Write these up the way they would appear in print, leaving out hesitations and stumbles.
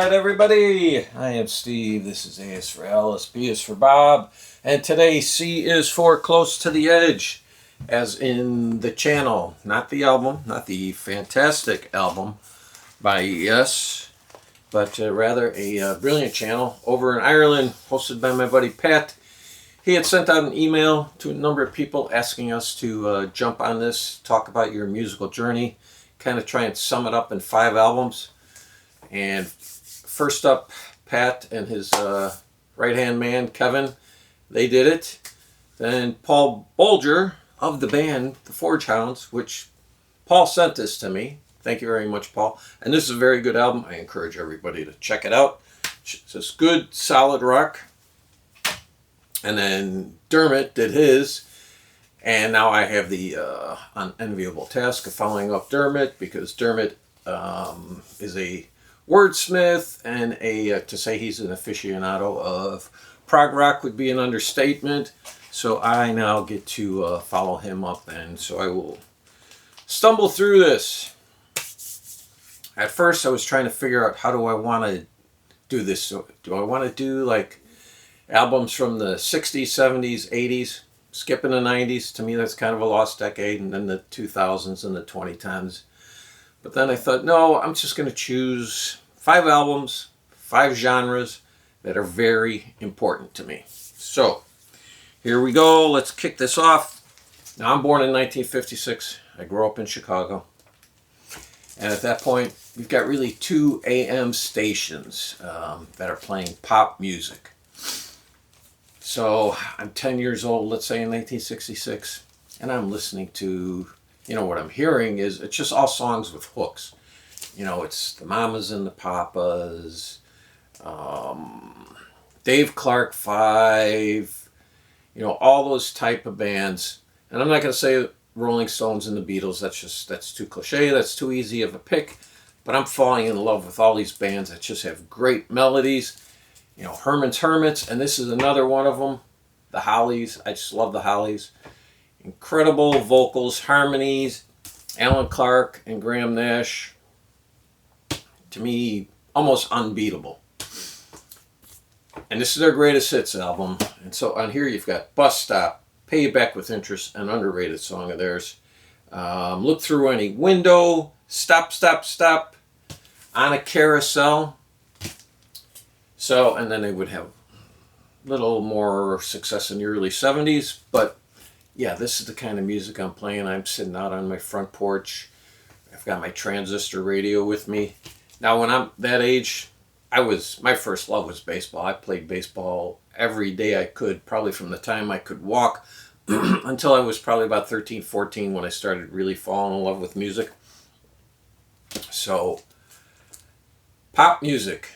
right, everybody. I am Steve. This is A is for Alice, B is for Bob, and today C is for Close to the Edge, as in the channel, not the album, not the fantastic album by Yes, but rather a brilliant channel over in Ireland, hosted by my buddy Pat. He had sent out an email to a number of people asking us to jump on this, talk about your musical journey, kind of try and sum it up in 5 albums. And first up, Pat and his right-hand man, Kevin, they did it. Then Paul Bolger of the band, the Forge Hounds, which Paul sent this to me. Thank you very much, Paul. And this is a very good album. I encourage everybody to check it out. It's just good, solid rock. And then Dermot did his. And now I have the unenviable task of following up Dermot, because Dermot is a wordsmith, and to say he's an aficionado of prog rock would be an understatement. So I now get to follow him up, and so I will stumble through this. At first I was trying to figure out, how do I want to do this? So do I want to do like albums from the 60s, 70s, 80s, skipping the 90s? To me that's kind of a lost decade, and then the 2000s and the 2010s. But then I thought, no, I'm just going to choose 5 albums, 5 genres that are very important to me. So here we go. Let's kick this off. Now, I'm born in 1956. I grew up in Chicago. And at that point, we've got really 2 AM stations that are playing pop music. So I'm 10 years old, let's say in 1966, and I'm listening to, what I'm hearing is, it's just all songs with hooks. It's the Mamas and the Papas, Dave Clark 5, all those type of bands. And I'm not going to say Rolling Stones and the Beatles. That's too cliche. That's too easy of a pick. But I'm falling in love with all these bands that just have great melodies. Herman's Hermits, and this is another one of them. The Hollies. I just love the Hollies. Incredible vocals, harmonies. Alan Clark and Graham Nash, to me, almost unbeatable. And this is their greatest hits album. And so on here you've got Bus Stop, Pay You Back with Interest, an underrated song of theirs. Look Through Any Window, Stop, Stop, Stop, On a Carousel. So, and then they would have a little more success in the early 70s, but yeah, this is the kind of music I'm playing. I'm sitting out on my front porch. I've got my transistor radio with me. Now, when I'm that age, my first love was baseball. I played baseball every day I could, probably from the time I could walk until I was probably about 13, 14 when I started really falling in love with music. So, pop music.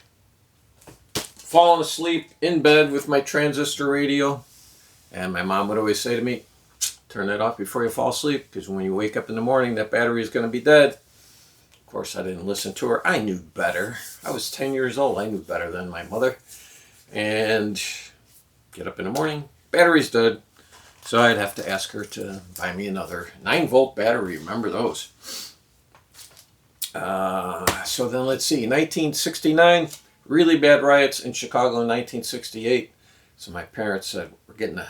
Falling asleep in bed with my transistor radio. And my mom would always say to me, turn that off before you fall asleep, because when you wake up in the morning, that battery is going to be dead. Of course, I didn't listen to her. I knew better. I was 10 years old. I knew better than my mother. And get up in the morning, battery's dead. So I'd have to ask her to buy me another 9-volt battery. Remember those? So then let's see. 1969, really bad riots in Chicago in 1968. So my parents said, we're getting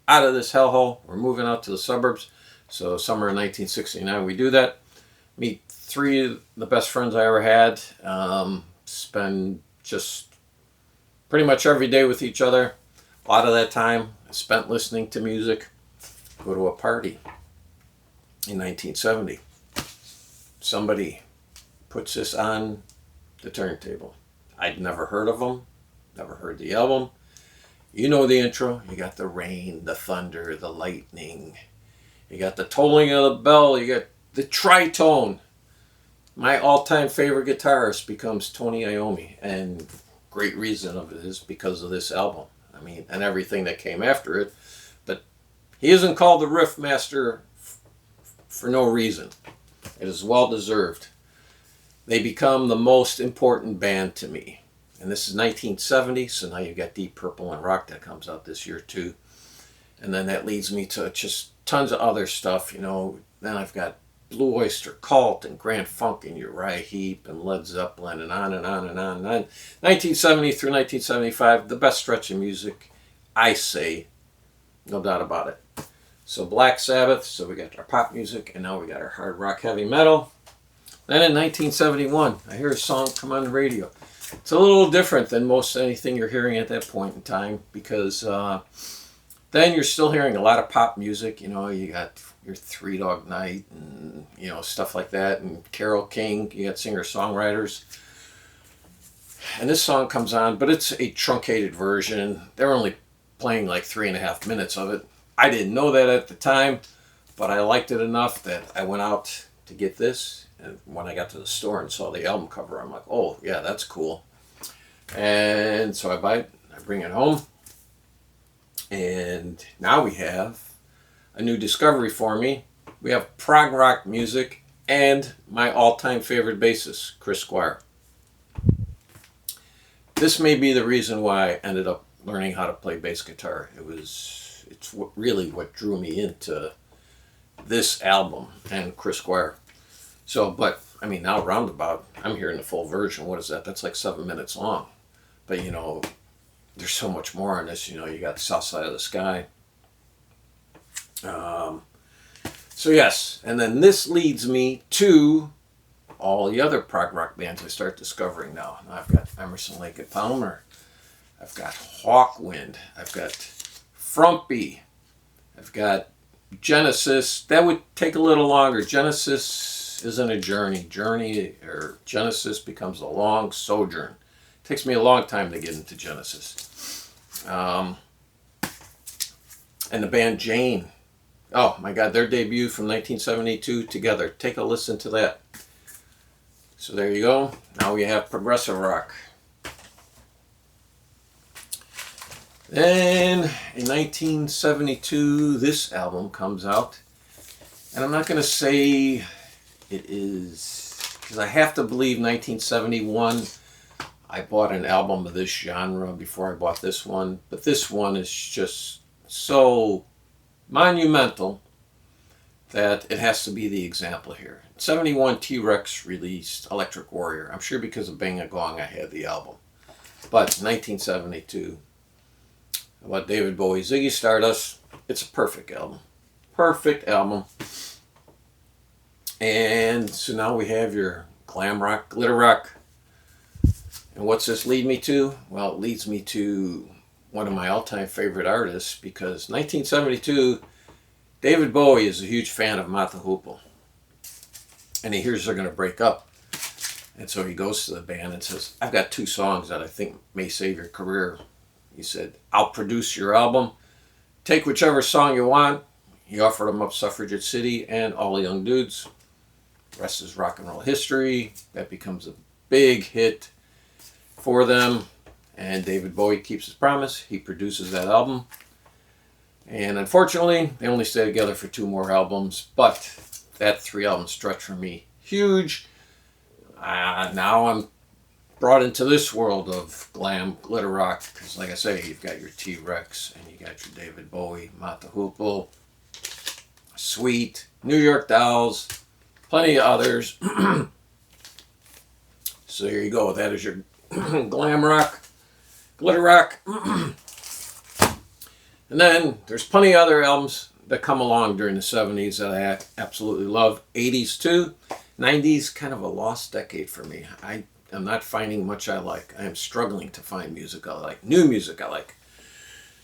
out of this hellhole. We're moving out to the suburbs. So summer of 1969, we do that. Meet 3 of the best friends I ever had. Spend just pretty much every day with each other. A lot of that time I spent listening to music. Go to a party in 1970. Somebody puts this on the turntable. I'd never heard of them. Never heard the album. You know the intro. You got the rain, the thunder, the lightning. You got the tolling of the bell. You got the tritone. My all-time favorite guitarist becomes Tony Iommi. And great reason of it is because of this album. I mean, and everything that came after it. But he isn't called the riff master for no reason. It is well deserved. They become the most important band to me. And this is 1970, so now you've got Deep Purple and Rock that comes out this year too. And then that leads me to just tons of other stuff, Then I've got Blue Oyster Cult and Grand Funk and Uriah Heep and Led Zeppelin and on and on and on and on. 1970 through 1975, the best stretch of music, I say, no doubt about it. So Black Sabbath, so we got our pop music, and now we got our hard rock heavy metal. Then in 1971, I hear a song come on the radio. It's a little different than most anything you're hearing at that point in time, because then you're still hearing a lot of pop music. You know, you got your Three Dog Night and, you know, stuff like that, and Carole King. You got singer-songwriters. And this song comes on, but it's a truncated version. They're only playing like 3.5 minutes of it. I didn't know that at the time, but I liked it enough that I went out to get this. And when I got to the store and saw the album cover, I'm like, oh, yeah, that's cool. And so I buy it, I bring it home, and now we have a new discovery for me. We have prog rock music and my all-time favorite bassist, Chris Squire. This may be the reason why I ended up learning how to play bass guitar. It's really what drew me into this album and Chris Squire. So, but, I mean, now roundabout, I'm hearing the full version. What is that? That's like 7 minutes long. But, you know, there's so much more on this. You know, you got South Side of the Sky. So, yes. And then this leads me to all the other prog rock bands I start discovering now. I've got Emerson, Lake and Palmer. I've got Hawkwind. I've got Frumpy. I've got Genesis. That would take a little longer. Genesis isn't a journey. Genesis becomes a long sojourn. It takes me a long time to get into Genesis. And the band Jane. Oh my God, their debut from 1972, Together. Take a listen to that. So there you go. Now we have progressive rock. Then in 1972, this album comes out. And I'm not going to say it is, because I have to believe 1971, I bought an album of this genre before I bought this one. But this one is just so monumental that it has to be the example here. 71, T.rex released Electric Warrior. I'm sure because of Bang a Gong I had the album. But 1972, about David Bowie, Ziggy Stardust, it's a perfect album. Perfect album. And so now we have your glam rock, glitter rock. And what's this lead me to? Well, it leads me to one of my all-time favorite artists, because 1972, David Bowie is a huge fan of Mata Hoople. And he hears they're going to break up. And so he goes to the band and says, I've got 2 songs that I think may save your career. He said, I'll produce your album. Take whichever song you want. He offered them up Suffragette City and All the Young Dudes. The rest is rock and roll history. That becomes a big hit for them. And David Bowie keeps his promise. He produces that album. And unfortunately, they only stay together for 2 more albums. But that 3-album stretch for me, huge. Now I'm brought into this world of glam, glitter rock. Because like I say, you've got your T.rex and you got your David Bowie, Mata Hoople, Sweet, New York Dolls, plenty of others. So there you go. That is your glam rock, glitter rock. And then there's plenty of other albums that come along during the 70s that I absolutely love. 80s too. 90s, kind of a lost decade for me. I am not finding much I like. I am struggling to find music I like. New music I like.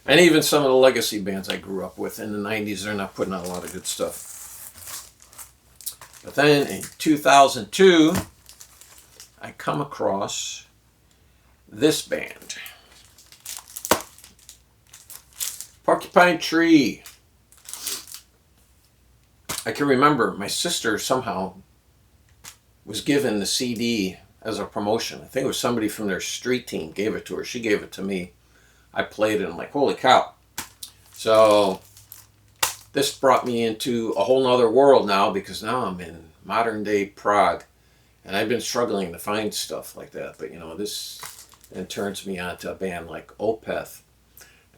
And even some of the legacy bands I grew up with in the 90s, they're not putting out a lot of good stuff. But then in 2002, I come across this band. Porcupine Tree. I can remember my sister somehow was given the CD as a promotion. I think it was somebody from their street team gave it to her. She gave it to me. I played it and I'm like, holy cow. So this brought me into a whole nother world now, because now I'm in modern day Prague. And I've been struggling to find stuff like that. But you know, this then turns me on to a band like Opeth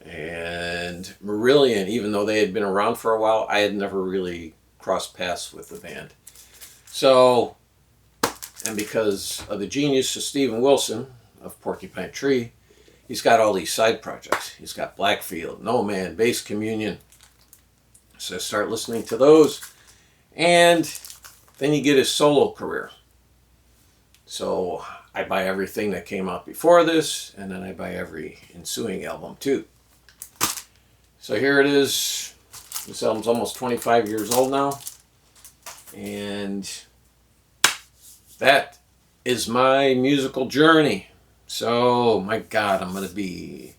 and Marillion. Even though they had been around for a while, I had never really crossed paths with the band. So, and because of the genius of Steven Wilson of Porcupine Tree, he's got all these side projects. He's got Blackfield, No Man, Bass Communion. So I start listening to those. And then you get his solo career. So I buy everything that came out before this, and then I buy every ensuing album too. So here it is. This album's almost 25 years old now. And that is my musical journey. So, my God, I'm going to be,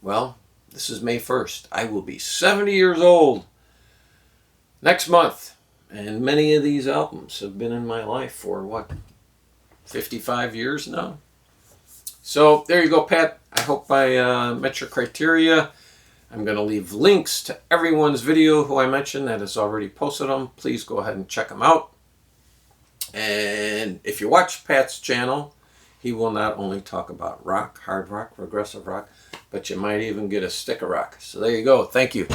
well, this is May 1st. I will be 70 years old next month. And many of these albums have been in my life for, what, 55 years now? So, there you go, Pat. I hope I met your criteria. I'm going to leave links to everyone's video who I mentioned that has already posted them. Please go ahead and check them out. And if you watch Pat's channel, he will not only talk about rock, hard rock, progressive rock, but you might even get a stick of rock. So there you go. Thank you.